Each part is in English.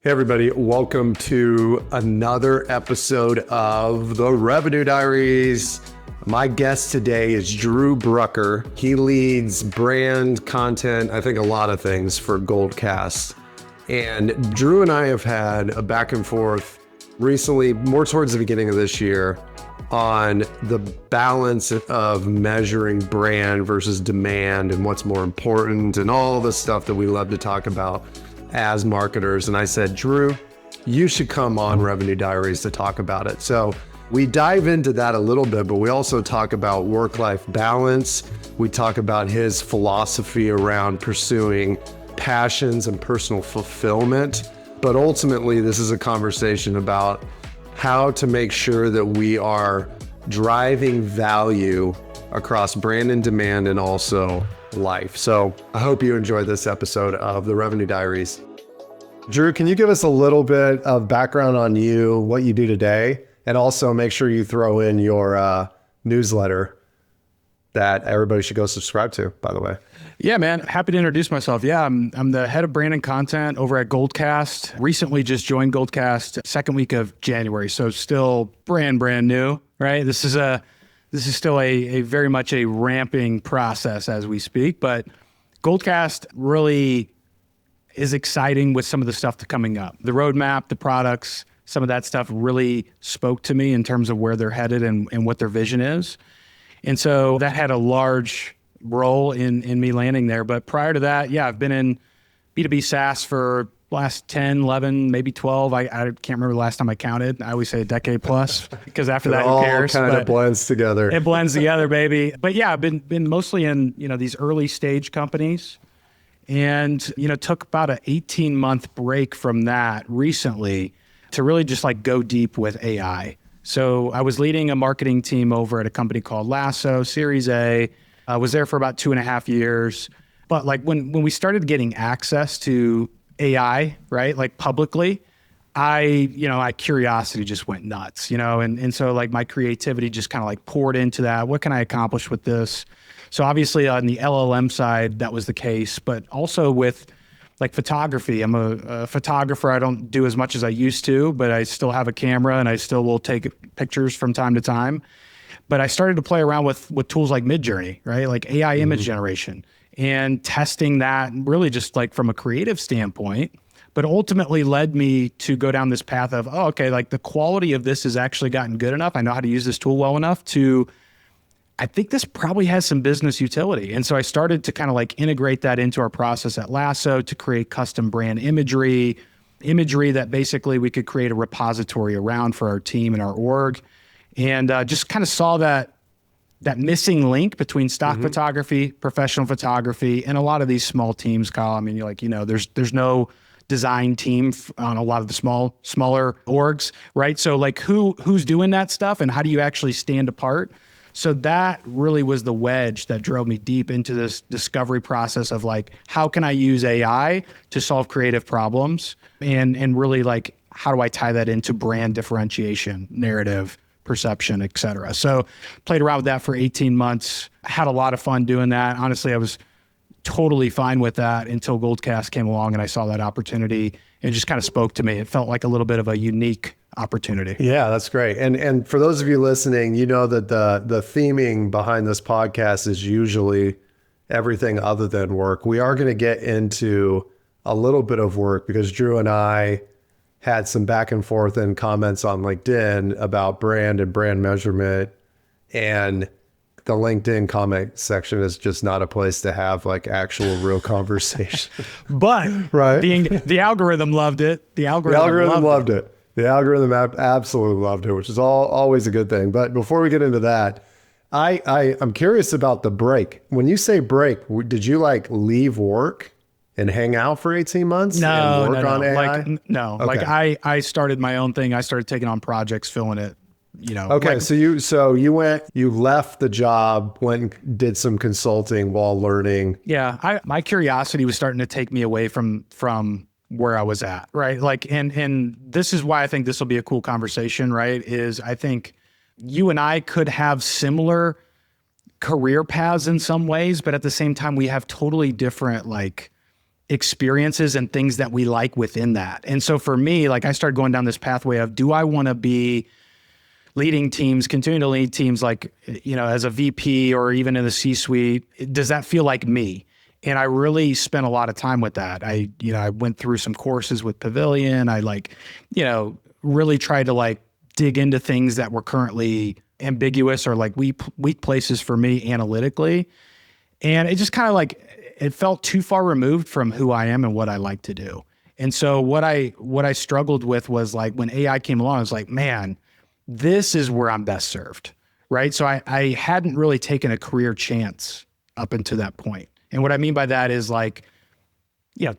Hey everybody, welcome to another episode of the Revenue Diaries. My guest today is Drew Brucker. He leads brand content, I think a lot of things for Goldcast. And Drew and I have had a back and forth recently, more towards the beginning of this year, on the balance of measuring brand versus demand and what's more important and all the stuff that we love to talk about as marketers. And I said, Drew, you should come on Revenue Diaries to talk about it. So we dive into that a little bit, but we also talk about work-life balance. We talk about his philosophy around pursuing passions and personal fulfillment. But ultimately, this is a conversation about how to make sure that we are driving value across brand and demand and also life. So I hope you enjoy this episode of the Revenue Diaries. Drew, can you give us a little bit of background on you, what you do today, and also make sure you throw in your newsletter that everybody should go subscribe to, by the way? Yeah, man. Happy to introduce myself. Yeah, I'm the head of brand and content over at Goldcast. Recently just joined Goldcast second week of January. So still brand new, right? This is still a very much a ramping process as we speak, but Goldcast really is exciting with some of the stuff that's coming up. The roadmap, the products, some of that stuff really spoke to me in terms of where they're headed and what their vision is. And so that had a large role in me landing there. But prior to that, yeah, I've been in B2B SaaS for last 10, 11, maybe 12. I can't remember the last time I counted. I always say a decade plus because after that, who cares? It all kind of blends together. It blends together, baby. But yeah, I've been mostly in, these early stage companies and, took about an 18-month break from that recently to really just like go deep with AI. So I was leading a marketing team over at a company called Lasso, Series A. I was there for about 2.5 years. But like when we started getting access to AI, right? Like publicly, my curiosity just went nuts, and so like my creativity just kind of like poured into that. What can I accomplish with this? So obviously on the LLM side, that was the case, but also with like photography. I'm a photographer. I don't do as much as I used to, but I still have a camera and I still will take pictures from time to time. But I started to play around with tools like Midjourney, right? Like AI image generation. And testing that really just like from a creative standpoint, but ultimately led me to go down this path of, like the quality of this has actually gotten good enough. I know how to use this tool well enough I think this probably has some business utility. And so I started to kind of like integrate that into our process at Lasso to create custom brand imagery that basically we could create a repository around for our team and our org. And just kind of saw that missing link between stock photography, professional photography, and a lot of these small teams, Kyle. I mean, there's no design team on a lot of the smaller orgs, right? So like who's doing that stuff and how do you actually stand apart? So that really was the wedge that drove me deep into this discovery process of like, how can I use AI to solve creative problems? And really like, how do I tie that into brand differentiation, narrative, perception, et cetera. So played around with that for 18 months, had a lot of fun doing that. Honestly, I was totally fine with that until Goldcast came along and I saw that opportunity and it just kind of spoke to me. It felt like a little bit of a unique opportunity. Yeah, that's great. And for those of you listening, you know that the theming behind this podcast is usually everything other than work. We are going to get into a little bit of work because Drew and I had some back and forth and comments on LinkedIn about brand and brand measurement, and the LinkedIn comment section is just not a place to have like actual real conversation. But right? The algorithm loved it. The algorithm loved it. The algorithm absolutely loved it, which is always a good thing. But before we get into that, I'm curious about the break. When you say break, did you like leave work and hang out for 18 months and work on AI? Okay. Like I started my own thing. I started taking on projects, filling it, Okay. Like, So you left the job, went and did some consulting while learning. Yeah. My curiosity was starting to take me away from where I was at. Right. Like, and this is why I think this will be a cool conversation, right? Is I think you and I could have similar career paths in some ways, but at the same time, we have totally different, like, experiences and things that we like within that. And so for me, like I started going down this pathway of, do I want to be leading teams, continue to lead teams, like, you know, as a VP or even in the C-suite? Does that feel like me? And I really spent a lot of time with that. I went through some courses with Pavilion. I really tried to like dig into things that were currently ambiguous or like weak places for me analytically. And it just kind of like, it felt too far removed from who I am and what I like to do. And so what I struggled with was like, when AI came along, I was like, man, this is where I'm best served, right? So I hadn't really taken a career chance up until that point. And what I mean by that is like,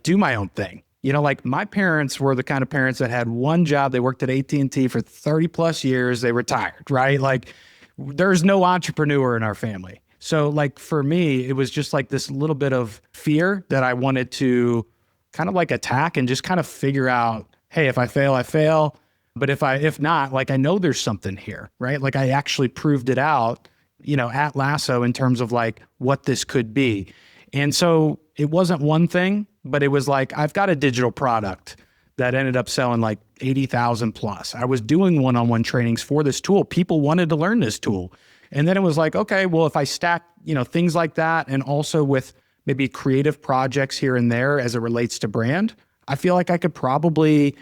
do my own thing. Like my parents were the kind of parents that had one job. They worked at AT&T for 30 plus years. They retired, right? Like there's no entrepreneur in our family. So like for me, it was just like this little bit of fear that I wanted to kind of like attack and just kind of figure out, hey, if I fail, I fail. But if not, like I know there's something here, right? Like I actually proved it out, at Lasso in terms of like what this could be. And so it wasn't one thing, but it was like, I've got a digital product that ended up selling like 80,000 plus. I was doing one-on-one trainings for this tool. People wanted to learn this tool. And then it was like, okay, well, if I stack, things like that, and also with maybe creative projects here and there as it relates to brand, I feel like I could probably,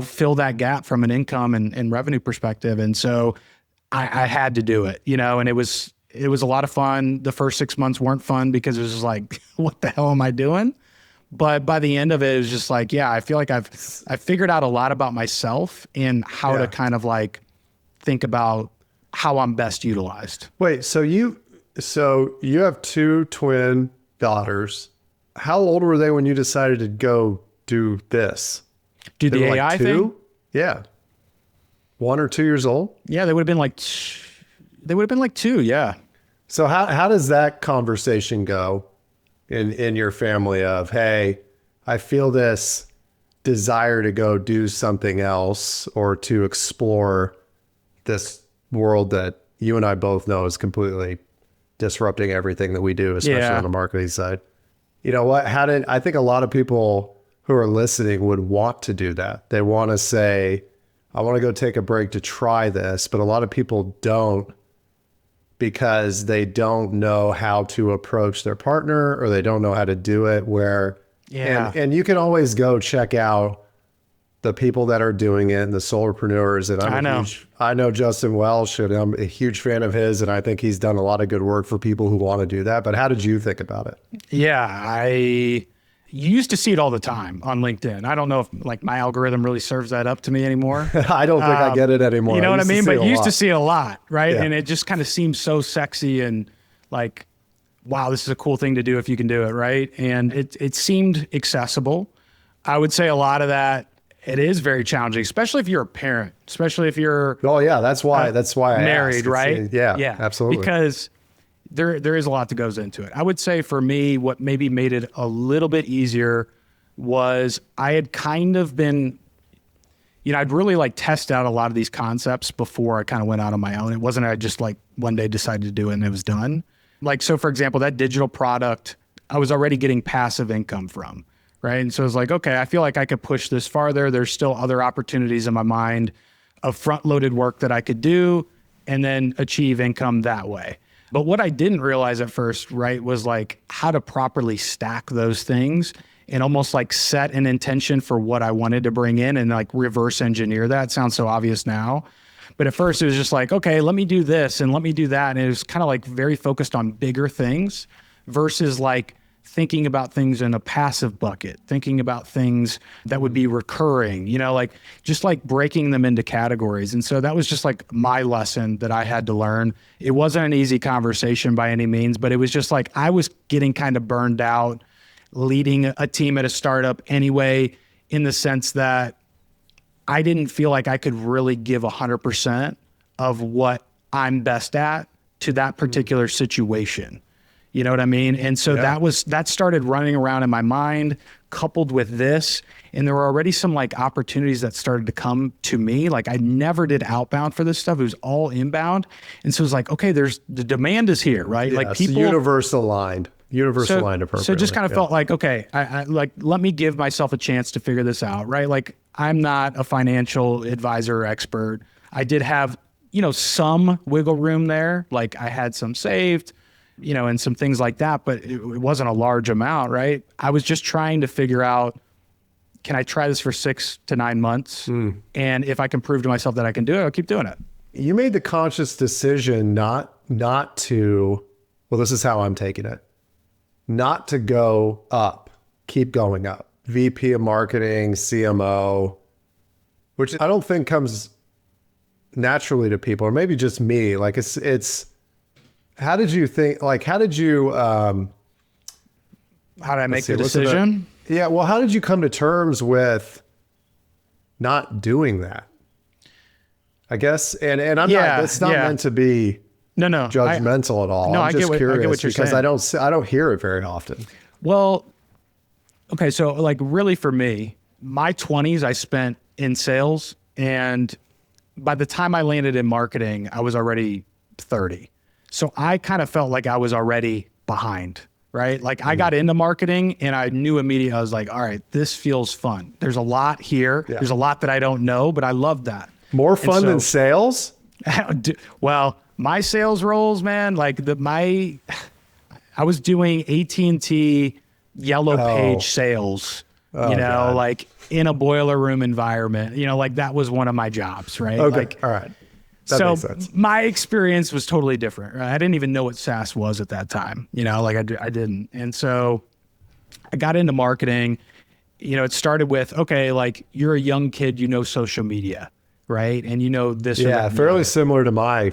fill that gap from an income and revenue perspective. And so I had to do it, and it was a lot of fun. The first 6 months weren't fun because it was just like, what the hell am I doing? But by the end of it was just like, yeah, I feel like I've figured out a lot about myself and how to kind of like think about how I'm best utilized. Wait, so you have two twin daughters. How old were they when you decided to go do this? Do the AI like thing? Yeah. 1 or 2 years old? Yeah, they would have been like 2. Yeah. So how does that conversation go in your family of, hey, I feel this desire to go do something else or to explore this world that you and I both know is completely disrupting everything that we do, especially on the marketing side. You know what? I think a lot of people who are listening would want to do that. They want to say, I want to go take a break to try this, but a lot of people don't because they don't know how to approach their partner or they don't know how to do it and you can always go check out the people that are doing it and the solopreneurs. And I know Justin Welsh, and I'm a huge fan of his, and I think he's done a lot of good work for people who want to do that. But how did you think about it? Yeah, you used to see it all the time on LinkedIn. I don't know if like my algorithm really serves that up to me anymore. I don't think I get it anymore. You know what I mean? But you used to see it a lot, right? Yeah. And it just kind of seems so sexy and like, wow, this is a cool thing to do if you can do it, right? And it seemed accessible. I would say a lot of that, it is very challenging, especially if you're a parent, especially if you're that's why I married, asked. right? Yeah, absolutely. Because there is a lot that goes into it. I would say for me, what maybe made it a little bit easier was I had kind of been, I'd really like test out a lot of these concepts before I kind of went out on my own. It wasn't I just like one day decided to do it and it was done. Like, so for example, that digital product, I was already getting passive income from. Right. And so I was like, okay, I feel like I could push this farther. There's still other opportunities in my mind of front loaded work that I could do and then achieve income that way. But what I didn't realize at first, right, was like how to properly stack those things and almost like set an intention for what I wanted to bring in and like reverse engineer that. Sounds so obvious now. But at first it was just like, okay, let me do this and let me do that. And it was kind of like very focused on bigger things versus like thinking about things in a passive bucket, thinking about things that would be recurring, like just like breaking them into categories. And so that was just like my lesson that I had to learn. It wasn't an easy conversation by any means, but it was just like I was getting kind of burned out leading a team at a startup anyway, in the sense that I didn't feel like I could really give 100% of what I'm best at to that particular situation. You know what I mean? And so that started running around in my mind coupled with this. And there were already some like opportunities that started to come to me. Like I never did outbound for this stuff. It was all inbound. And so it was like, okay, the demand is here, right? Yeah, like people, universe aligned. Universal aligned appropriately. So just kind of felt like, okay, I like, let me give myself a chance to figure this out, right? Like, I'm not a financial advisor or expert. I did have, some wiggle room there. Like, I had some saved, and some things like that, but it wasn't a large amount, right? I was just trying to figure out, can I try this for 6 to 9 months? And if I can prove to myself that I can do it, I'll keep doing it. You made the conscious decision not to, well, this is how I'm taking it, not to go up, keep going up. VP of marketing, CMO, which I don't think comes naturally to people, or maybe just me. Like it's, how did you think, like, how did I make the decision? Yeah. Well, how did you come to terms with not doing that? I guess, and I'm not, it's not meant to be judgmental at all. No, I'm just curious, I get what you're because saying. I don't hear it very often. Well, okay. So like, really for me, my 20s, I spent in sales, and by the time I landed in marketing, I was already 30. So I kind of felt like I was already behind, right? Like, I got into marketing and I knew immediately, I was like, all right, this feels fun. There's a lot here. Yeah. There's a lot that I don't know, but I love that. More fun than sales? Well, my sales roles, man, like I was doing AT&T yellow page sales, God. Like in a boiler room environment, like that was one of my jobs, right? Okay, like, all right. That makes sense. My experience was totally different, right? I didn't even know what SaaS was at that time, like I didn't. And so I got into marketing. It started with, okay, like, you're a young kid, social media, right? And this. Yeah, fairly similar to my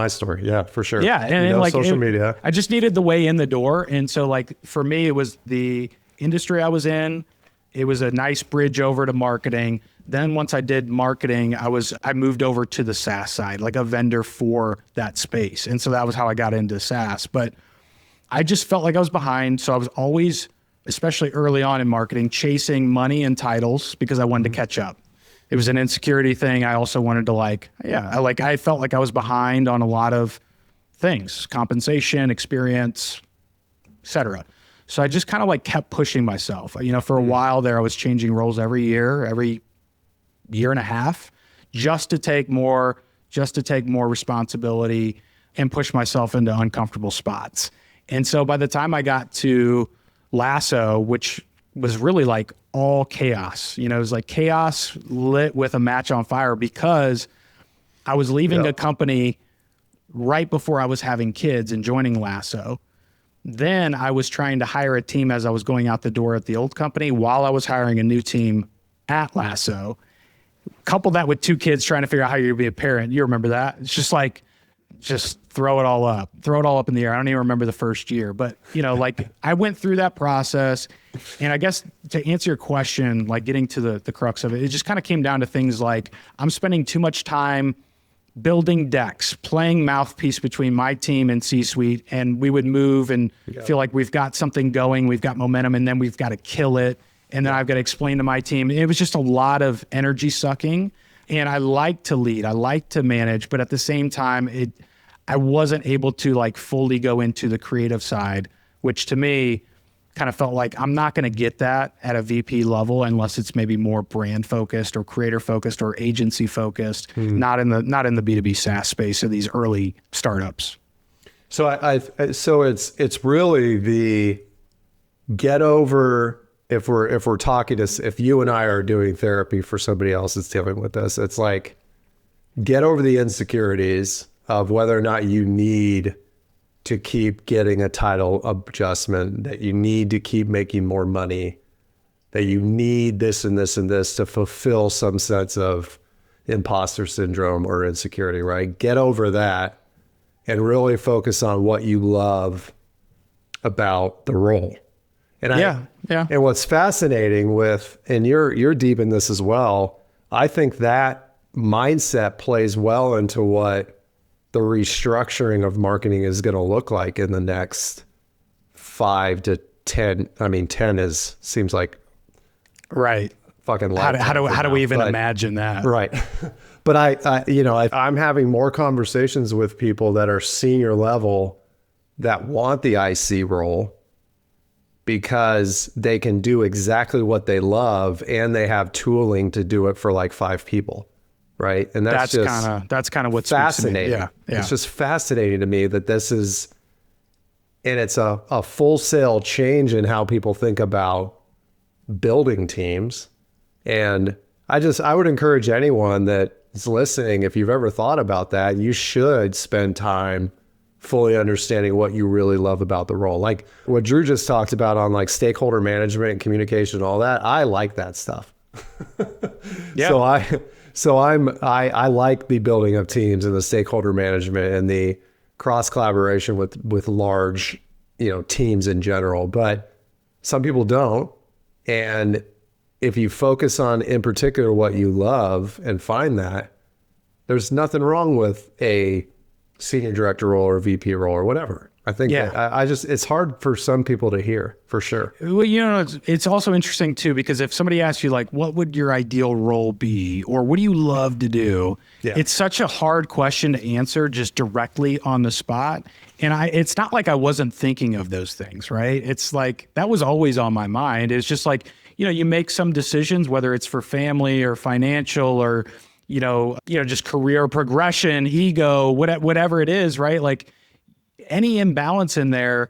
story. Yeah, for sure. Yeah, and like social media. I just needed the way in the door. And so like, for me, it was the industry I was in. It was a nice bridge over to marketing. Then once I did marketing, I moved over to the SaaS side, like a vendor for that space. And so that was how I got into SaaS. But I just felt like I was behind. So I was always, especially early on in marketing, chasing money and titles because I wanted to catch up. It was an insecurity thing. I also wanted to I felt like I was behind on a lot of things, compensation, experience, et cetera. So I just kind of like kept pushing myself. For a while there, I was changing roles every year and a half, just to take more responsibility and push myself into uncomfortable spots. And so by the time I got to Lasso, which was really like all chaos, it was like chaos lit with a match on fire, because I was leaving a company right before I was having kids and joining Lasso. Then I was trying to hire a team as I was going out the door at the old company while I was hiring a new team at Lasso. Couple that with 2 kids trying to figure out how you're going to be a parent. You remember that? It's just like, just throw it all up in the air. I don't even remember the first year, but like I went through that process. And I guess to answer your question, like getting to the crux of it, it just kind of came down to things like, I'm spending too much time building decks, playing mouthpiece between my team and C-suite, and we would move and feel like we've got something going, we've got momentum, and then we've got to kill it. And then I've got to explain to my team. It was just a lot of energy sucking. And I like to lead, I like to manage, but at the same time, I wasn't able to like fully go into the creative side, which to me kind of felt like I'm not going to get that at a VP level unless it's maybe more brand focused or creator focused or agency focused, not in the B2B SaaS space of these early startups. So so it's really the get over, if we're talking to, if you and I are doing therapy for somebody else that's dealing with this, it's like get over the insecurities of whether or not you need to keep getting a title adjustment, that you need to keep making more money, that you need this and this and this to fulfill some sense of imposter syndrome or insecurity, right? Get over that and really focus on what you love about the role. And and what's fascinating with, and you're deep in this as well, I think that mindset plays well into what the restructuring of marketing is going to look like in the next 5 to 10. I mean, 10 seems like right. Fucking how do we even imagine that? Right. But I'm having more conversations with people that are senior level that want the IC role because they can do exactly what they love and they have tooling to do it for like 5 people. Right. And that's kind of what's fascinating. Yeah. It's just fascinating to me that this is, and it's a full sail change in how people think about building teams. And I would encourage anyone that is listening, if you've ever thought about that, you should spend time fully understanding what you really love about the role. Like what Drew just talked about on like stakeholder management and communication and all that. I like that stuff. Yeah. I like the building of teams and the stakeholder management and the cross collaboration with large, teams in general, but some people don't. And if you focus on, in particular, what you love and find that, there's nothing wrong with a senior director role or VP role or whatever. I think that it's hard for some people to hear, for sure. Well, it's also interesting too, because if somebody asks you like, what would your ideal role be? Or what do you love to do? Yeah. It's such a hard question to answer just directly on the spot. And it's not like I wasn't thinking of those things, right? It's like, that was always on my mind. It's just like, you make some decisions, whether it's for family or financial or, just career progression, ego, whatever it is, right? Like any imbalance in there,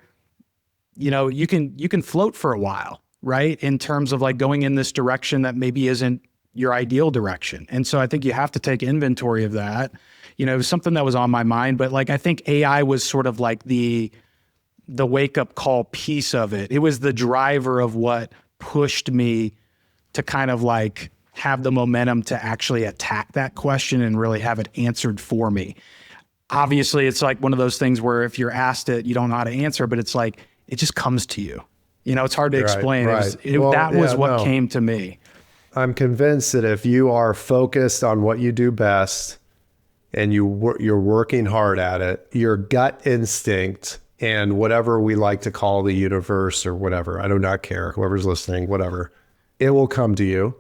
you can float for a while, right? In terms of like going in this direction that maybe isn't your ideal direction. And so I think you have to take inventory of that. It was something that was on my mind, but like, I think AI was sort of like the wake up call piece of it. It was the driver of what pushed me to kind of like have the momentum to actually attack that question and really have it answered for me. Obviously, it's like one of those things where if you're asked it, you don't know how to answer, but it's like, it just comes to you. It's hard to explain. Right. That was what came to me. I'm convinced that if you are focused on what you do best and you're working hard at it, your gut instinct and whatever we like to call the universe or whatever, I do not care, whoever's listening, whatever, it will come to you.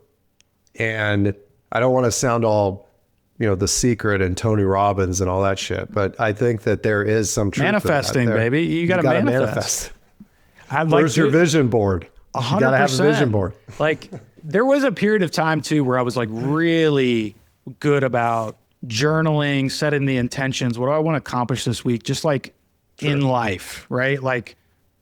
And I don't want to sound all, The Secret and Tony Robbins and all that shit, but I think that there is some truth manifesting, to that. baby. You got to manifest. Where's your vision board? 100%. You got to have a vision board. Like there was a period of time too where I was like really good about journaling, setting the intentions. What do I want to accomplish this week? Just like in life, right? Like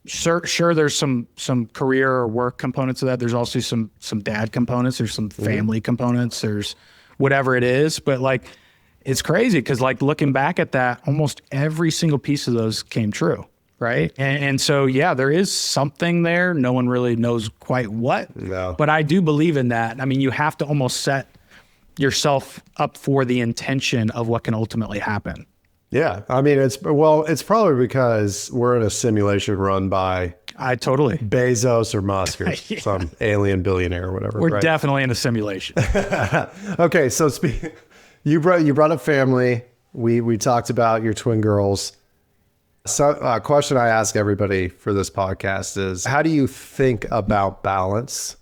sure there's some career or work components of that. There's also some dad components. There's some family components. There's whatever it is. But like, it's crazy because like looking back at that, almost every single piece of those came true. Right. And so, yeah, there is something there. No one really knows quite what, but I do believe in that. I mean, you have to almost set yourself up for the intention of what can ultimately happen. Yeah. I mean, it's probably because we're in a simulation run by Bezos or Musk or some alien billionaire or whatever. We're definitely in a simulation. Okay. So you brought up family. We talked about your twin girls. So a question I ask everybody for this podcast is, how do you think about balance?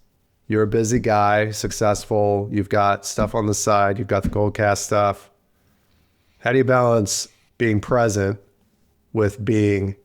You're a busy guy, successful. You've got stuff on the side. You've got the Goldcast stuff. How do you balance being present with being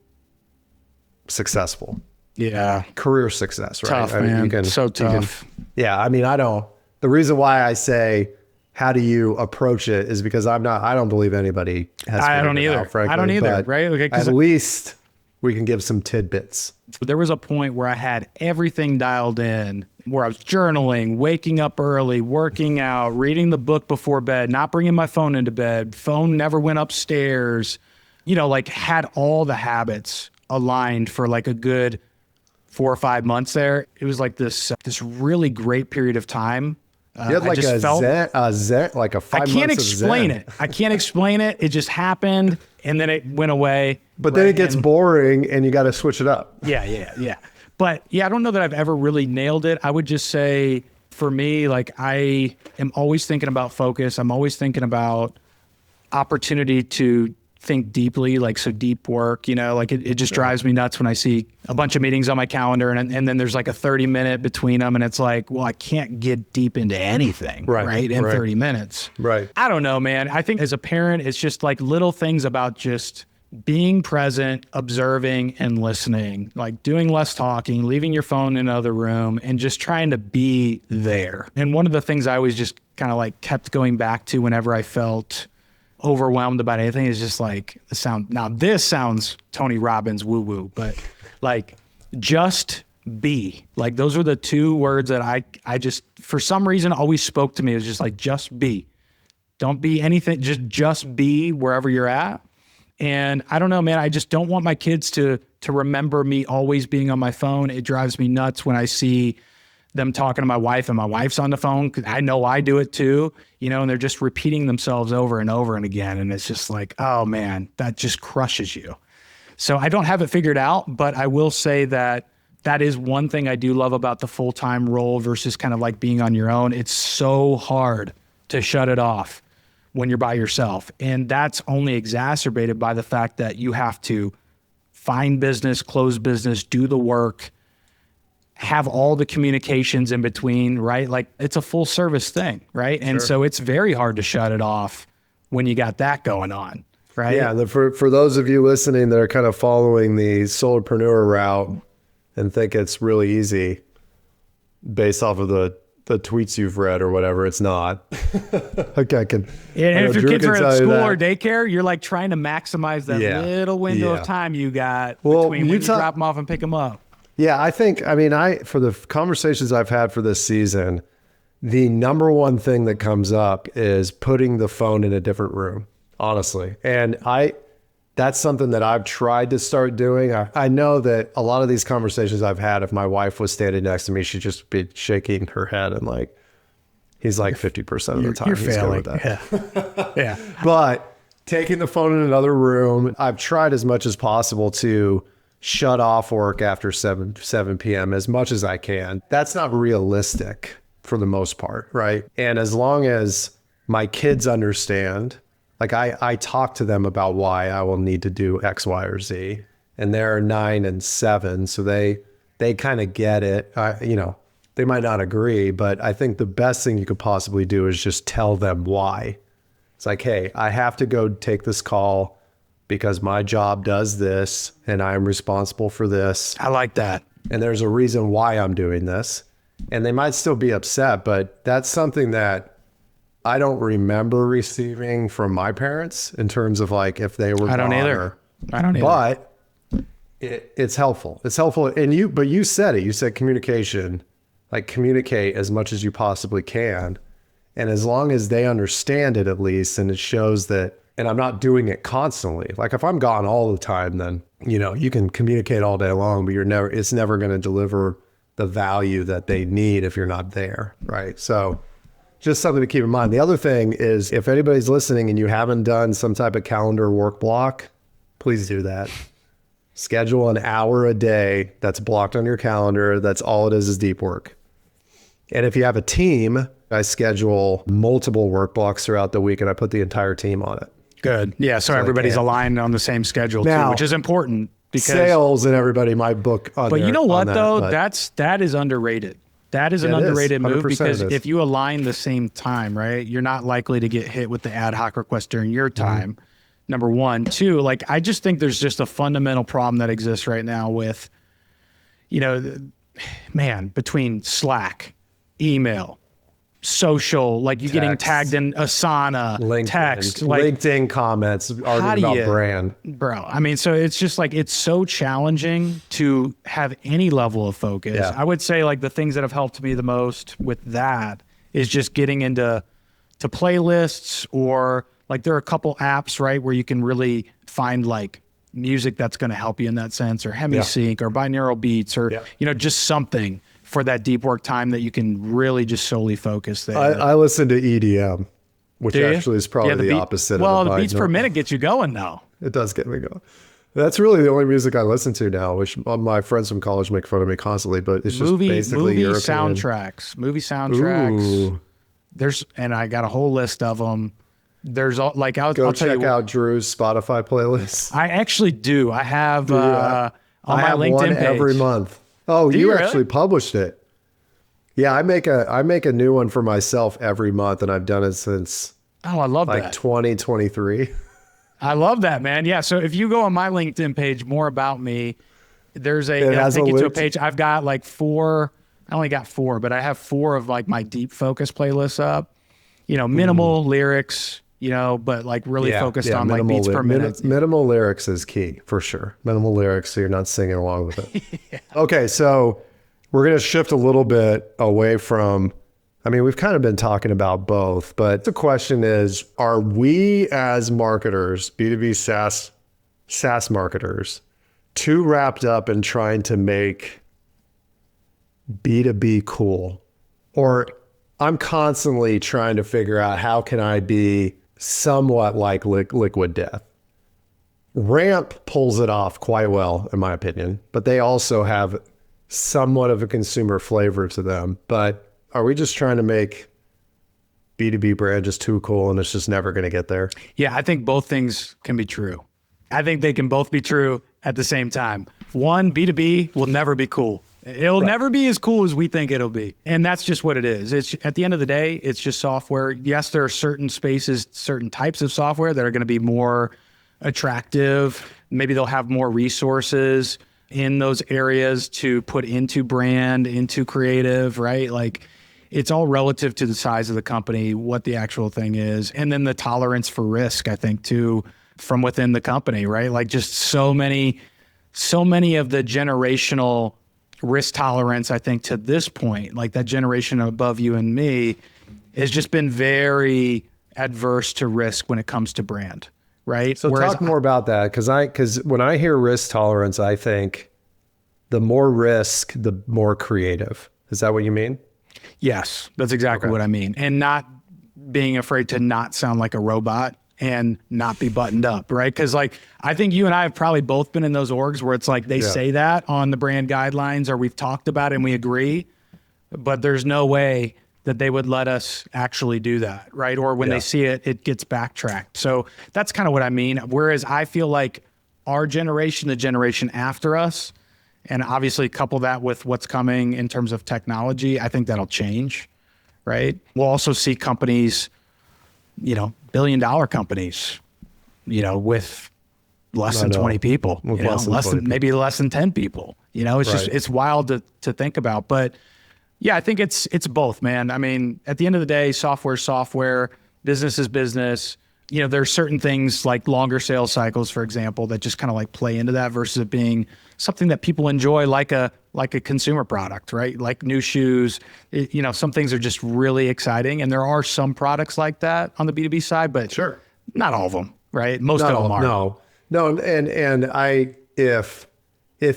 successstal? Yeah. Career success, right? Tough, man. So tough. I mean, the reason why I say, how do you approach it is because I don't believe anybody has figured it out, frankly. I don't either, right? Okay, at least we can give some tidbits. There was a point where I had everything dialed in, where I was journaling, waking up early, working out, reading the book before bed, not bringing my phone into bed. Phone never went upstairs. Like had all the habits aligned for like a good 4 or 5 months there. It was like this really great period of time. You had like a 5 months of zen. I can't explain it. I can't explain it. It just happened and then it went away. But then it gets boring and you got to switch it up. Yeah. But yeah, I don't know that I've ever really nailed it. I would just say for me, like I am always thinking about focus. I'm always thinking about opportunity to think deeply, like so deep work, like it just drives me nuts when I see a bunch of meetings on my calendar and then there's like a 30-minute between them and it's like, well, I can't get deep into anything, right? In 30 minutes. Right. I don't know, man. I think as a parent, it's just like little things about just being present, observing, and listening, like doing less talking, leaving your phone in another room, and just trying to be there. And one of the things I always just kind of like kept going back to whenever I felt overwhelmed about anything is just like the sound. Now this sounds Tony Robbins woo woo, but like just be. Like those are the two words that I just, for some reason, always spoke to me. It was just like, just be. Don't be anything, just be wherever you're at. And I don't know, man, I just don't want my kids to remember me always being on my phone. It drives me nuts when I see them talking to my wife and my wife's on the phone, because I know I do it too, you know, and they're just repeating themselves over and over and again. And it's just like, oh man, that just crushes you. So I don't have it figured out, but I will say that that is one thing I do love about the full-time role versus kind of like being on your own. It's so hard to shut it off when you're by yourself. And that's only exacerbated by the fact that you have to find business, close business, do the work, have all the communications in between, right? Like it's a full service thing, right? And so it's very hard to shut it off when you got that going on, right? Yeah, for those of you listening that are kind of following the solopreneur route and think it's really easy based off of the tweets you've read or whatever, it's not. Okay, and if your kids are at school or daycare, you're like trying to maximize that little window of time you got between when you drop them off and pick them up. Yeah, I mean, for the conversations I've had for this season, the number one thing that comes up is putting the phone in a different room, honestly. And that's something that I've tried to start doing. I know that a lot of these conversations I've had, if my wife was standing next to me, she'd just be shaking her head and like, he's like 50% of the time. You're he's failing. good with that. Yeah. But taking the phone in another room, I've tried as much as possible to shut off work after 7 p.m. as much as I can. That's not realistic for the most part, right? And as long as my kids understand, like I talk to them about why I will need to do X, Y, or Z, and they're 9 and 7, so they kind of get it. You know, they might not agree, but I think the best thing you could possibly do is just tell them why. It's like, hey, I have to go take this call because my job does this, and I'm responsible for this. I like that. And there's a reason why I'm doing this, and they might still be upset, but that's something that I don't remember receiving from my parents in terms of like if they were. I don't either. But it's helpful. It's helpful. And but you said it. You said communication. Like communicate as much as you possibly can, and as long as they understand it at least, and it shows that. And I'm not doing it constantly. Like if I'm gone all the time, then you know you can communicate all day long, but it's never going to deliver the value that they need if you're not there, right? So. Just something to keep in mind. The other thing is if anybody's listening and you haven't done some type of calendar work block, please do that. Schedule an hour a day that's blocked on your calendar. That's all it is deep work. And if you have a team, I schedule multiple work blocks throughout the week and I put the entire team on it. Good. Yeah. So everybody's aligned on the same schedule too, which is important because sales and everybody might book on But you know what though? That is underrated. That is an underrated move because if you align the same time, right, you're not likely to get hit with the ad hoc request during your time. Number one. Two, like I just think there's just a fundamental problem that exists right now with, you know, man, between Slack, email, social, like you getting tagged in Asana, LinkedIn, text, like LinkedIn comments, arguing about brand. Bro, I mean, so it's just like, it's so challenging to have any level of focus. Yeah. I would say like the things that have helped me the most with that is just getting into playlists, or like there are a couple apps, right, where you can really find like music that's going to help you in that sense, or Hemisync or binaural beats, or, you know, just something for that deep work time that you can really just solely focus there. I listen to EDM, which actually is probably the opposite. Well, the beats per minute gets you going now. It does get me going. That's really the only music I listen to now, which my friends from college make fun of me constantly, but it's just basically movie soundtracks. Ooh. And I got a whole list of them. There's all like, I'll check out Drew's Spotify playlist. I actually do. I have on my LinkedIn one page every month. Oh, you actually published it. Yeah, I make a new one for myself every month, and I've done it since I love that. 2023. I love that, man. Yeah. So if you go on my LinkedIn page, more about me, it'll take you to a page. I've got like 4, I only got 4, but I have 4 of like my deep focus playlists up, minimal lyrics, but like really focused on like beats per minute. Minimal lyrics is key for sure. Minimal lyrics, so you're not singing along with it. Yeah. Okay, so we're going to shift a little bit away from, we've kind of been talking about both, but the question is, are we as marketers, B2B SaaS marketers, too wrapped up in trying to make B2B cool? Or I'm constantly trying to figure out how can I be somewhat like Liquid Death. Ramp pulls it off quite well, in my opinion, but they also have somewhat of a consumer flavor to them. But are we just trying to make B2B brand just too cool and it's just never going to get there? Yeah, I think both things can be true. I think they can both be true at the same time. One, B2B will never be cool. It'll never be as cool as we think it'll be. And that's just what it is. It's at the end of the day, it's just software. Yes, there are certain spaces, certain types of software that are going to be more attractive. Maybe they'll have more resources in those areas to put into brand, into creative, right? Like it's all relative to the size of the company, what the actual thing is. And then the tolerance for risk, I think too, from within the company, right? Like just so many of the generational risk tolerance, I think to this point, like that generation above you and me has just been very adverse to risk when it comes to brand, right? So talk more about that. Because when I hear risk tolerance, I think the more risk, the more creative. Is that what you mean? Yes, that's exactly what I mean. And not being afraid to not sound like a robot and not be buttoned up, right? Because like, I think you and I have probably both been in those orgs where it's like they say that on the brand guidelines or we've talked about it and we agree, but there's no way that they would let us actually do that, right? Or when they see it, it gets backtracked. So that's kind of what I mean. Whereas I feel like our generation, the generation after us, and obviously couple that with what's coming in terms of technology, I think that'll change, right? We'll also see companies, billion-dollar companies, with less than 20 people, maybe less than 10 people. It's just, it's wild to think about. But yeah, I think it's both, man. I mean, at the end of the day, software is software, business is business. There are certain things like longer sales cycles, for example, that just kind of like play into that versus it being something that people enjoy, like a consumer product, right? Like new shoes. Some things are just really exciting, and there are some products like that on the B2B side, but not all of them, right? Most of them are. No, and if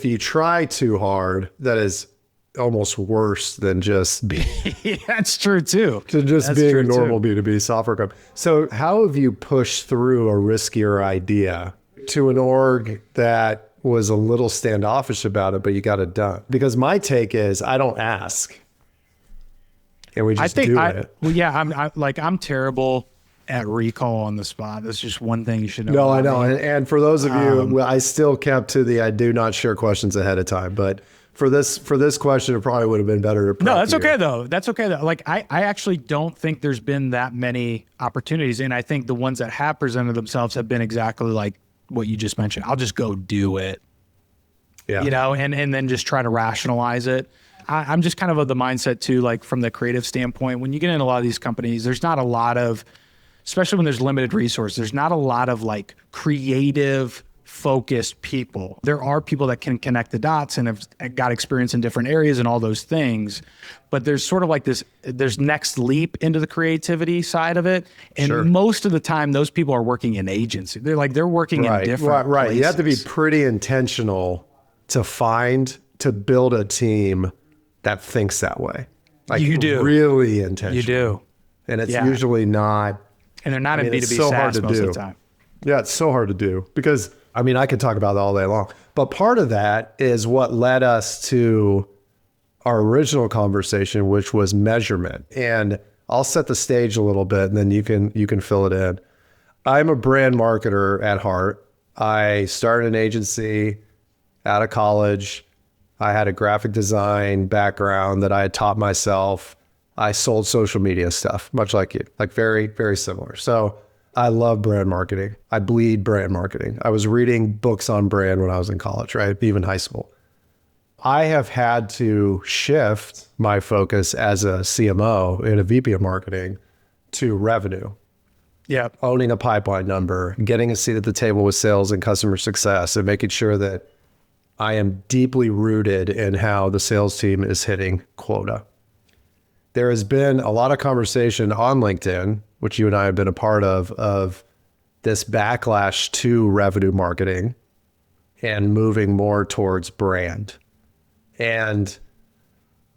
you try too hard, that is almost worse than just being that's true too. Being a normal B2B software company. So how have you pushed through a riskier idea to an org that was a little standoffish about it, but you got it done? Because my take is I don't ask, and we just do it. Well, yeah, I'm terrible at recall on the spot. That's just one thing you should know. No, I know. And for those of you, I still kept to the I do not share questions ahead of time, but for this question, it probably would have been better to No, that's okay though. That's okay though. Like I actually don't think there's been that many opportunities. And I think the ones that have presented themselves have been exactly like what you just mentioned. I'll just go do it. Yeah. And then just try to rationalize it. I'm just kind of the mindset too, like from the creative standpoint, when you get in a lot of these companies, there's not a lot of, especially when there's limited resources, there's not a lot of like creative focused people. There are people that can connect the dots and have got experience in different areas and all those things, but there's sort of like there's next leap into the creativity side of it. And most of the time those people are working in agency. They're working in different places. You have to be pretty intentional to build a team that thinks that way. Like you do. Really intentional. You do. And it's usually not. And they're not in B2B SaaS most of the time. Yeah, it's so hard to do because I could talk about that all day long, but part of that is what led us to our original conversation, which was measurement. And I'll set the stage a little bit and then you can fill it in. I'm a brand marketer at heart. I started an agency out of college. I had a graphic design background that I had taught myself. I sold social media stuff, much like you, like very, very similar. So I love brand marketing. I bleed brand marketing. I was reading books on brand when I was in college, right? Even high school. I have had to shift my focus as a CMO and a VP of marketing to revenue. Yeah. Owning a pipeline number, getting a seat at the table with sales and customer success, and making sure that I am deeply rooted in how the sales team is hitting quota. There has been a lot of conversation on LinkedIn, which you and I have been a part of this backlash to revenue marketing and moving more towards brand. And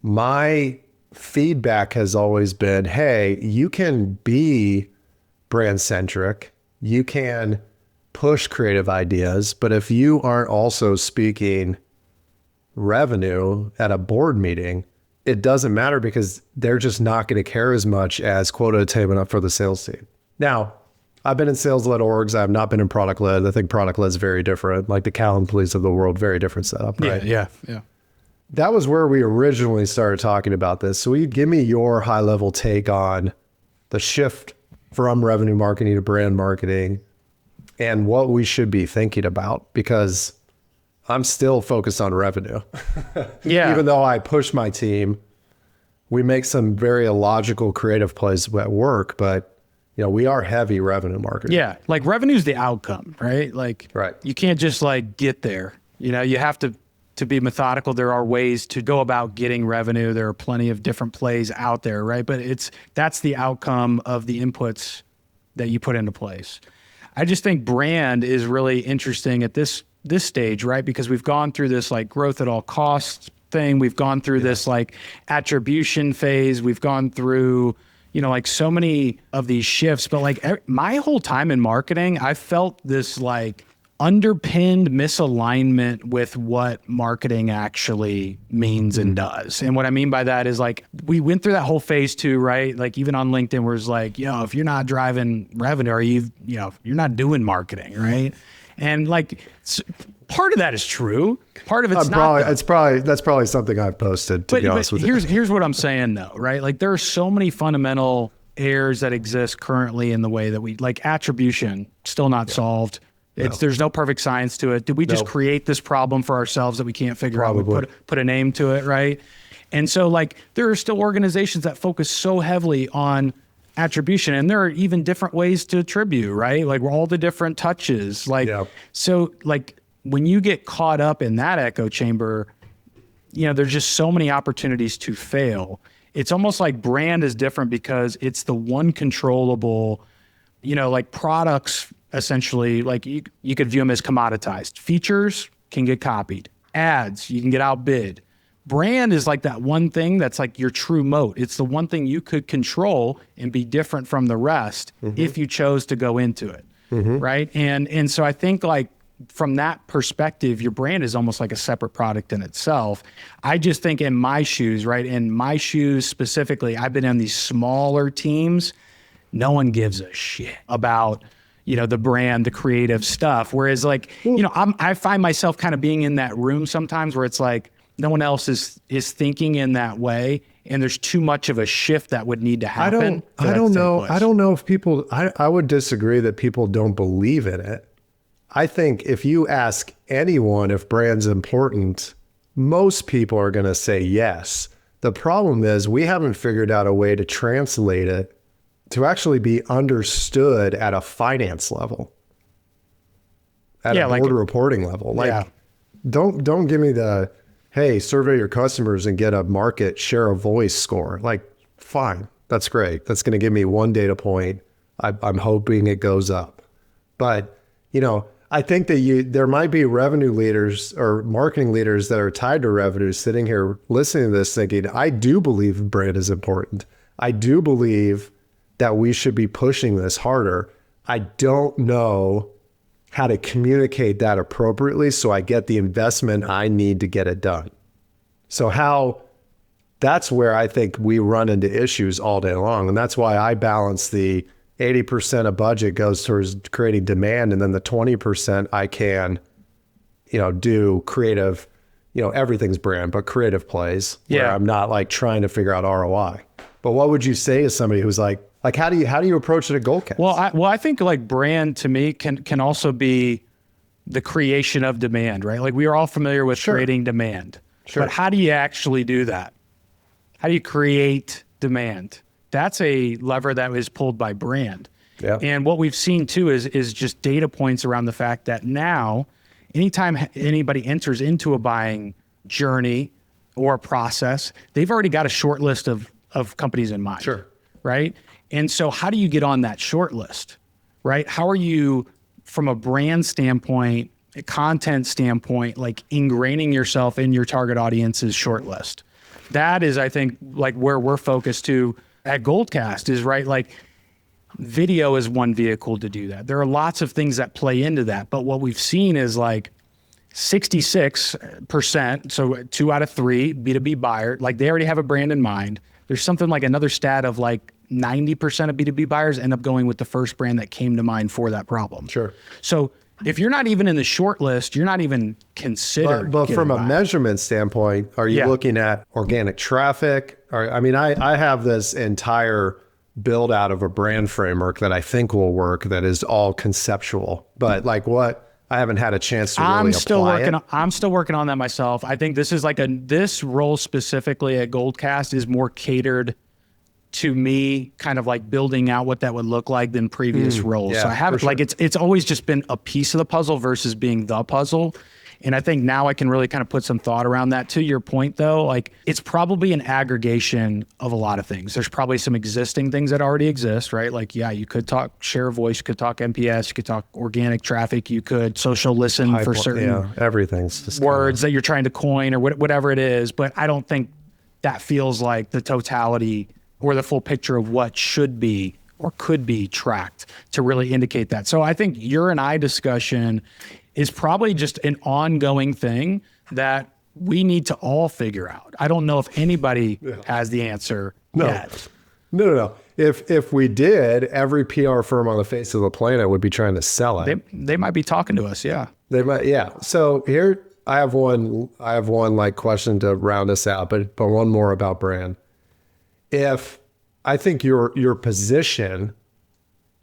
my feedback has always been, hey, you can be brand centric, you can push creative ideas, but if you aren't also speaking revenue at a board meeting, it doesn't matter because they're just not going to care as much as quota attainment up for the sales team. Now, I've been in sales-led orgs. I have not been in product-led. I think product-led is very different, like the Calendly's of the world, very different setup, right? Yeah. That was where we originally started talking about this. So will you give me your high-level take on the shift from revenue marketing to brand marketing and what we should be thinking about? Because I'm still focused on revenue. Yeah. Even though I push my team, we make some very illogical creative plays at work, but we are heavy revenue marketing. Yeah. Like revenue's the outcome, right? Like right. You can't just like get there. You have to be methodical. There are ways to go about getting revenue. There are plenty of different plays out there, right? But that's the outcome of the inputs that you put into place. I just think brand is really interesting at this stage, right? Because we've gone through this like growth at all costs thing. We've gone through this like attribution phase. We've gone through, like so many of these shifts, but like my whole time in marketing, I felt this like underpinned misalignment with what marketing actually means and does. And what I mean by that is like, we went through that whole phase too, right? Like even on LinkedIn where it's like, if you're not driving revenue or you're not doing marketing, right? And like part of that is true. Part of it's not. That's probably something I've posted, to be honest with you. Here's what I'm saying though, right? Like there are so many fundamental errors that exist currently in the way that we like attribution still not solved. There's no perfect science to it. Did we just create this problem for ourselves that we can't figure out? We put a name to it, right? And so like there are still organizations that focus so heavily on attribution, and there are even different ways to attribute, right? Like all the different touches. So like when you get caught up in that echo chamber, there's just so many opportunities to fail. It's almost like brand is different because it's the one controllable, like products. Essentially, like you could view them as commoditized. Features can get copied. Ads, you can get outbid. Brand is like that one thing that's like your true moat. It's the one thing you could control and be different from the rest if you chose to go into it, right? And so I think like from that perspective, your brand is almost like a separate product in itself. I just think in my shoes, right? In my shoes specifically, I've been in these smaller teams. No one gives a shit about the brand, the creative stuff. Whereas like, I find myself kind of being in that room sometimes where it's like no one else is thinking in that way. And there's too much of a shift that would need to happen. I don't know if people, I would disagree that people don't believe in it. I think if you ask anyone if brand's important, most people are going to say yes. The problem is we haven't figured out a way to translate it to actually be understood at a finance level, at a board reporting level. Don't give me the, hey, survey your customers and get a market share of voice score. Like, fine, that's great. That's going to give me one data point. I'm hoping it goes up. But, I think that there might be revenue leaders or marketing leaders that are tied to revenue sitting here listening to this thinking, I do believe brand is important. I do believe that we should be pushing this harder. I don't know how to communicate that appropriately so I get the investment I need to get it done. So that's where I think we run into issues all day long. And that's why I balance the 80% of budget goes towards creating demand, and then the 20% I can, do creative, everything's brand, but creative plays where I'm not like trying to figure out ROI. But what would you say to somebody who's like, Like, how do you approach it at Goldcast? Well, I think like brand to me can also be the creation of demand, right? Like we are all familiar with creating demand, but how do you actually do that? How do you create demand? That's a lever that is pulled by brand. Yeah. And what we've seen too is just data points around the fact that now, anytime anybody enters into a buying journey or process, they've already got a short list of companies in mind. Sure. Right? And so how do you get on that short list, right? How are you, from a brand standpoint, a content standpoint, like ingraining yourself in your target audience's short list? That is, I think, like where we're focused to at Goldcast is, right? Like video is one vehicle to do that. There are lots of things that play into that. But what we've seen is like 66%, so 2 out of 3 B2B buyer, like they already have a brand in mind. There's something like another stat of like 90% of B2B buyers end up going with the first brand that came to mind for that problem. Sure. So if you're not even in the short list, you're not even considered. But from a measurement standpoint, are you looking at organic traffic? Or, I mean, I have this entire build out of a brand framework that I think will work that is all conceptual. But like what? I haven't had a chance to really apply it. I'm still working on that myself. I think this is like this role specifically at Goldcast is more catered to me, kind of like building out what that would look like than previous roles. Yeah, so I haven't like it's always just been a piece of the puzzle versus being the puzzle. And I think now I can really kind of put some thought around that. To your point though, like it's probably an aggregation of a lot of things. There's probably some existing things that already exist, right? Like, yeah, you could talk share of voice, you could talk NPS, you could talk organic traffic, you could social listen for certain everything's just words that you're trying to coin or whatever it is. But I don't think that feels like the totality or the full picture of what should be or could be tracked to really indicate that. So I think your and I discussion is probably just an ongoing thing that we need to all figure out. I don't know if anybody has the answer yet. No. If we did, every PR firm on the face of the planet would be trying to sell it. They might be talking to us, yeah. They might, yeah. So here I have one like question to round us out, but one more about brand. If I think your position,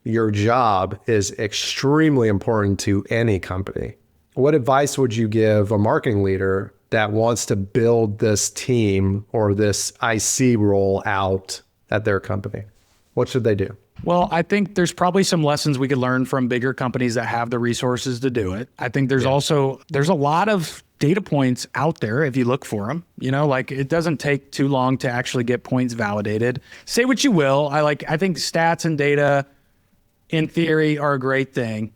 your job is extremely important to any company, what advice would you give a marketing leader that wants to build this team or this IC role out at their company? What should they do? Well, I think there's probably some lessons we could learn from bigger companies that have the resources to do it. I think there's a lot of data points out there if you look for them. You know, like it doesn't take too long to actually get points validated. Say what you will. I think stats and data in theory are a great thing.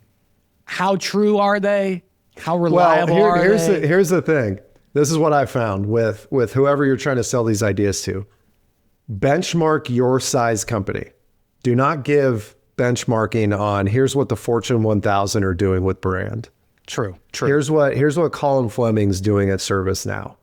How true are they? How reliable are they? Here's the thing. This is what I found with whoever you're trying to sell these ideas to. Benchmark your size company. Do not give benchmarking on here's what the Fortune 1000 are doing with brand. True. Here's what Colin Fleming's doing at ServiceNow.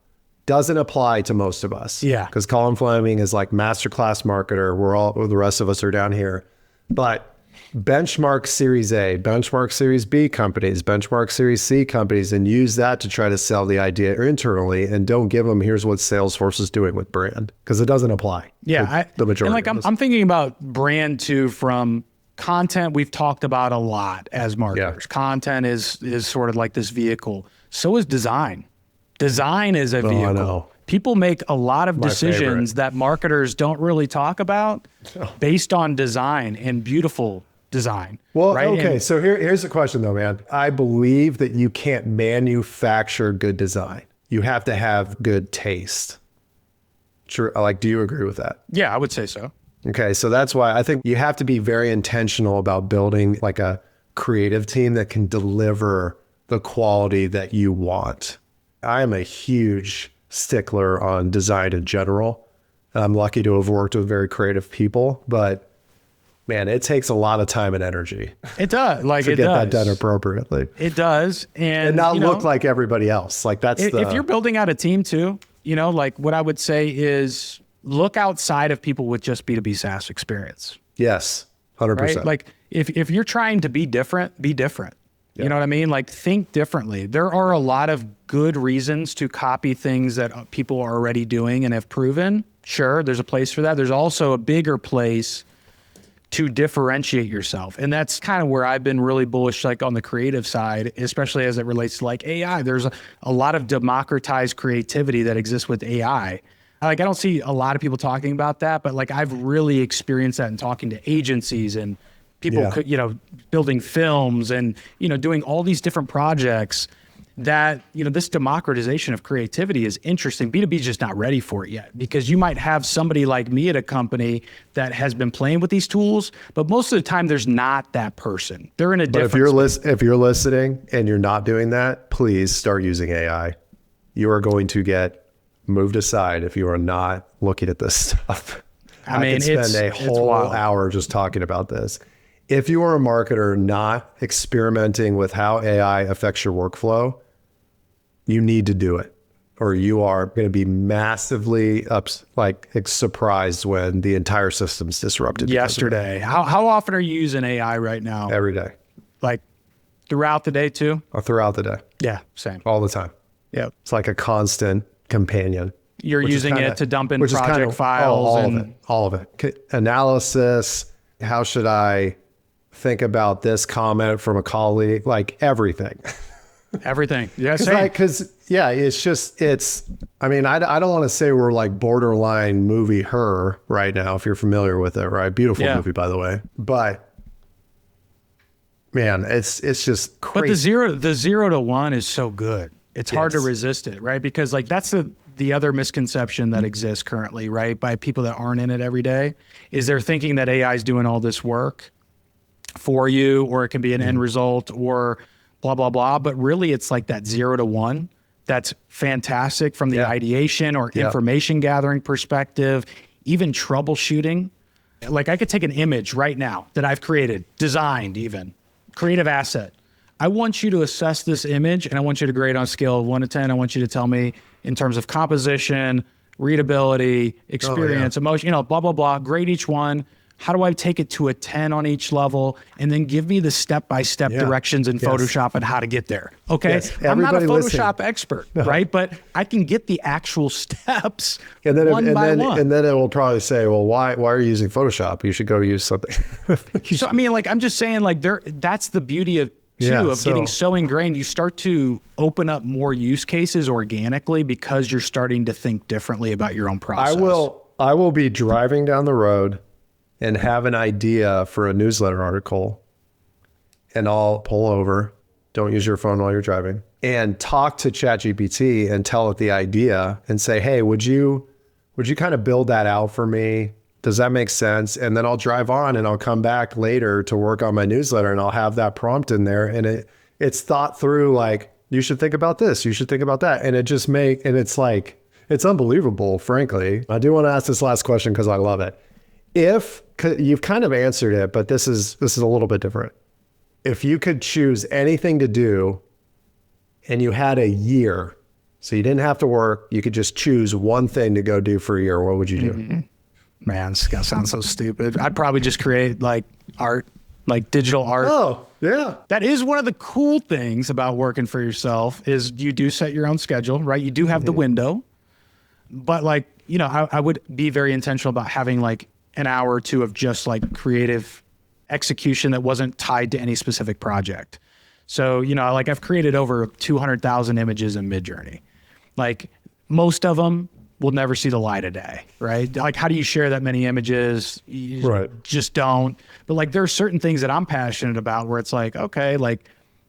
Doesn't apply to most of us. Yeah. Because Colin Fleming is like masterclass marketer. The rest of us are down here. But benchmark Series A, benchmark Series B companies, benchmark Series C companies, and use that to try to sell the idea internally. And don't give them here's what Salesforce is doing with brand, because it doesn't apply. Yeah, the majority. And like I'm thinking about brand too from content. We've talked about a lot as marketers. Yeah. Content is sort of like this vehicle. So is design. Design is a vehicle. I know. People make a lot of decisions that marketers don't really talk about based on design and beautiful design. Well, right? Okay. So here's the question though, man. I believe that you can't manufacture good design. You have to have good taste. True. Do you agree with that? Yeah, I would say so. Okay. So that's why I think you have to be very intentional about building like a creative team that can deliver the quality that you want. I am a huge stickler on design in general. I'm lucky to have worked with very creative people, but man, it takes a lot of time and energy. It does. To get that done appropriately. It does. And not look like everybody else. Like if you're building out a team too, like what I would say is look outside of people with just B2B SaaS experience. Yes. 100%. Right? Like if you're trying to be different, be different. Yeah. You know what I mean? Like think differently. There are a lot of good reasons to copy things that people are already doing and have proven. Sure, there's a place for that. There's also a bigger place to differentiate yourself. And that's kind of where I've been really bullish, like on the creative side, especially as it relates to like AI. There's a lot of democratized creativity that exists with AI. Like, I don't see a lot of people talking about that, but like I've really experienced that in talking to agencies and people, you know, building films and, you know, doing all these different projects that, you know, this democratization of creativity is interesting. B2B is just not ready for it yet, because you might have somebody like me at a company that has been playing with these tools, but most of the time there's not that person. They're in a different space. If you're listening and you're not doing that, please start using AI. You are going to get moved aside if you are not looking at this stuff. I mean, I could spend a whole hour just talking about this. If you are a marketer not experimenting with how AI affects your workflow, you need to do it, or you are going to be massively surprised when the entire system's disrupted. Yesterday, how often are you using AI right now? Every day. Like throughout the day too? Or throughout the day. Yeah, same. All the time. Yeah. It's like a constant companion. You're using it to dump in project files. All of it. Analysis. How should I think about this comment from a colleague? Like everything. Everything. Yeah, it's I mean, I don't want to say we're like borderline movie Her right now, if you're familiar with it, right? Beautiful movie, by the way. But man, it's just crazy. But the 0 to 1 is so good. It's hard to resist it, right? Because like that's the other misconception that exists currently, right? By people that aren't in it every day, is they're thinking that AI is doing all this work for you, or it can be an end result, or blah, blah, blah. But really it's like that 0 to 1. That's fantastic from the ideation or information gathering perspective, even troubleshooting. Like I could take an image right now that I've created, designed even, creative asset. I want you to assess this image and I want you to grade on a scale of 1 to 10. I want you to tell me in terms of composition, readability, experience, emotion, you know, blah, blah, blah, grade each one. How do I take it to a 10 on each level? And then give me the step-by-step directions in Photoshop and how to get there. Okay. Yes. I'm not a Photoshop expert, right? But I can get the actual steps one by one. And then it will probably say, well, why are you using Photoshop? You should go use something. So, I mean, like, I'm just saying, like, that's the beauty of getting so ingrained. You start to open up more use cases organically because you're starting to think differently about your own process. I will be driving down the road and have an idea for a newsletter article, and I'll pull over, don't use your phone while you're driving, and talk to ChatGPT and tell it the idea and say, hey, would you kind of build that out for me? Does that make sense? And then I'll drive on and I'll come back later to work on my newsletter and I'll have that prompt in there, and it's thought through, like, you should think about this, you should think about that. And it's like, it's unbelievable, frankly. I do want to ask this last question because I love it. If you've kind of answered it, but this is a little bit different. If you could choose anything to do and you had a year, so you didn't have to work, you could just choose one thing to go do for a year, what would you do? Mm-hmm. Man, it's gonna sound so stupid. I'd probably just create like art, like digital art. Oh, yeah. That is one of the cool things about working for yourself, is you do set your own schedule, right? You do have the window, but like, you know, I would be very intentional about having like an hour or two of just like creative execution that wasn't tied to any specific project. So, you know, like I've created over 200,000 images in Midjourney. Like most of them will never see the light of day, right? Like, how do you share that many images? You just don't. But like, there are certain things that I'm passionate about where it's like, okay, like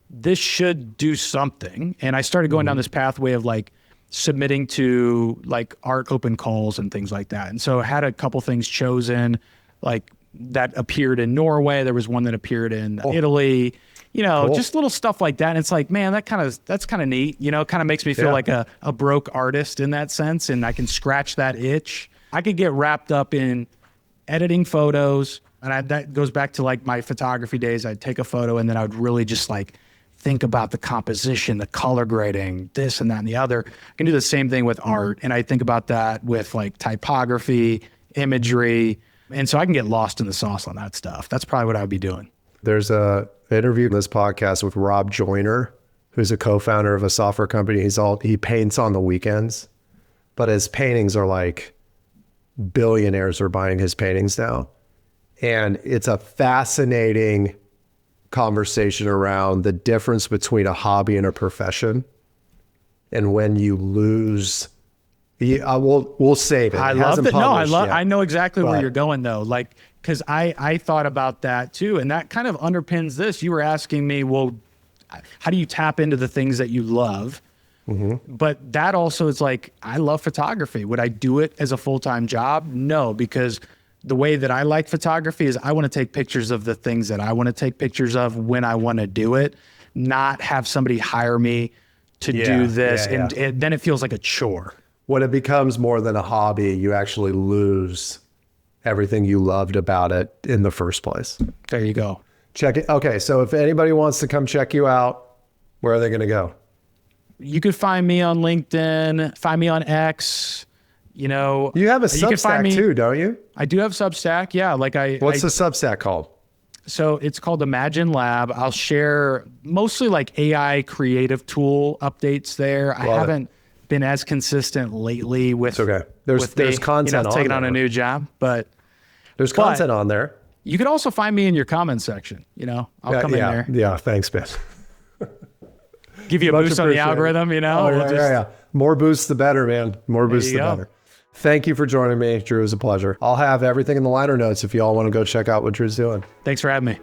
this should do something. And I started going down this pathway of like submitting to like art open calls and things like that. And so I had a couple things chosen, like that appeared in Norway. There was one that appeared in Italy, you know, just little stuff like that. And it's like, man, that's kind of neat. You know, it kind of makes me feel like a broke artist in that sense. And I can scratch that itch. I could get wrapped up in editing photos. And that goes back to like my photography days. I'd take a photo and then I would really just like think about the composition, the color grading, this and that and the other. I can do the same thing with art. And I think about that with like typography, imagery. And so I can get lost in the sauce on that stuff. That's probably what I would be doing. There's a interview in this podcast with Rob Joyner, who's a co-founder of a software company. He paints on the weekends, but his paintings are like billionaires are buying his paintings now. And it's a fascinating conversation around the difference between a hobby and a profession. And when you lose, we'll save it. I love it. No, I know exactly where you're going though. Like, cause I thought about that too. And that kind of underpins this. You were asking me, well, how do you tap into the things that you love? But that also is like, I love photography. Would I do it as a full-time job? No, because the way that I like photography is I want to take pictures of the things that I want to take pictures of when I want to do it, not have somebody hire me to do this. And then it feels like a chore. When it becomes more than a hobby, you actually lose everything you loved about it in the first place. There you go. Check it. Okay. So if anybody wants to come check you out, where are they going to go? You could find me on LinkedIn, find me on X, you know. You have a Substack too, don't you? I do have Substack. Yeah. What's the Substack called? So it's called Imagine Lab. I'll share mostly like AI creative tool updates there. I haven't been as consistent lately with. It's okay. There's content on taking there. On a new job, but there's content on there. You could also find me in your comment section. I'll come in there. Yeah. Thanks, Ben. Give you a boost on the algorithm, More boosts, the better, man. More boosts, the better. Thank you for joining me, Drew. It was a pleasure. I'll have everything in the liner notes if you all want to go check out what Drew's doing. Thanks for having me.